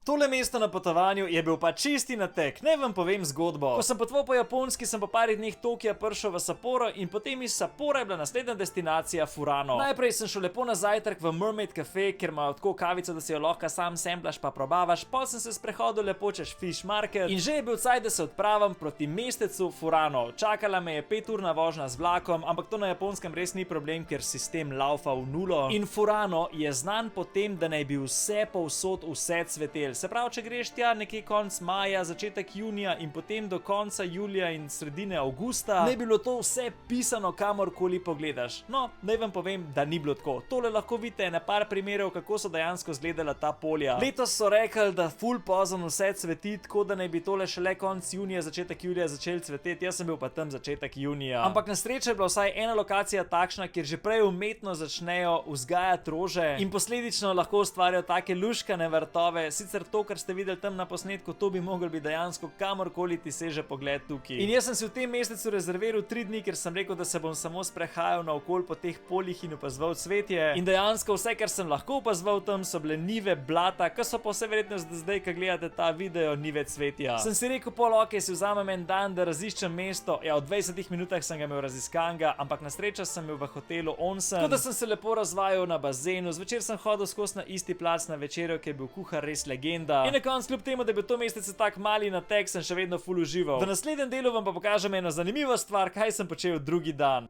Tole mesto na potovanju je bil pa čisti natek, naj vam povem zgodbo. Ko sem potoval po Japonski, sem po parih dneh Tokija prišel v Sapporo in potem iz Sappora je bila naslednja destinacija Furano. Najprej sem šel lepo na zajtrk v Mermaid Cafe, kjer imajo tako kavico, da si jo lahko sam semplaš pa probavaš, pol sem se sprehodil lepo čez Fish Market in že je bil cajt, da se odpravim proti mestecu Furano. Čakala me je 5-urna vožnja z vlakom, ampak to na Japonskem res ni problem, ker sistem laufa v nulo. In Furano je znan po tem, da naj bi vse povsod vse cvetel. Se pravi, če greš tja nekje konc maja, začetek junija in potem do konca julija in sredine avgusta, naj bi bilo to vse pisano kamorkoli pogledaš. No, naj vam povem, da ni bilo tako. Tole lahko vidite na par primerov, kako so dejansko izgledala ta polja. Letos so rekli, da ful pozno vse cveti, tako da naj bi tole šele konc junija, začetek julija začel cveteti. Jaz sem bil pa tam začetek junija. Ampak na srečo je bila vsaj ena lokacija takšna, kjer že prej umetno začnejo vzgajati rože in posledično lahko ustvarjajo take luškane vrtove. Sicer to, kar ste videli tam na posnetku, to bi mogel biti dejansko kamorkoli ti seže pogled tukaj. In jaz sem si v tem mesecu rezerviral 3 dni, ker sem rekel, da se bom samo sprehajal naokoli po teh poljih in opazoval cvetje. In dejansko vse, kar sem lahko opazoval tam, so bile njive, blata, ki so pa vse verjetno zdaj, ko gledate ta video, njive cvetja. Sem si rekel, pol okej, si vzamem en dan, da raziščem mesto. Ja, v 20 minutah sem ga imel raziskanega, ampak na srečo sem bil v hotelu Onsen. Tako da sem se lepo razvajal na bazenu, zvečer sem hodil skozi na isti plac na večerjo, ki je bil kuhar res legenda. In na koncu, kljub temu, da je bil to mesec tak mali natek, sem še vedno ful užival. V naslednjem delu vam pa pokažem eno zanimivo stvar, kaj sem počel drugi dan.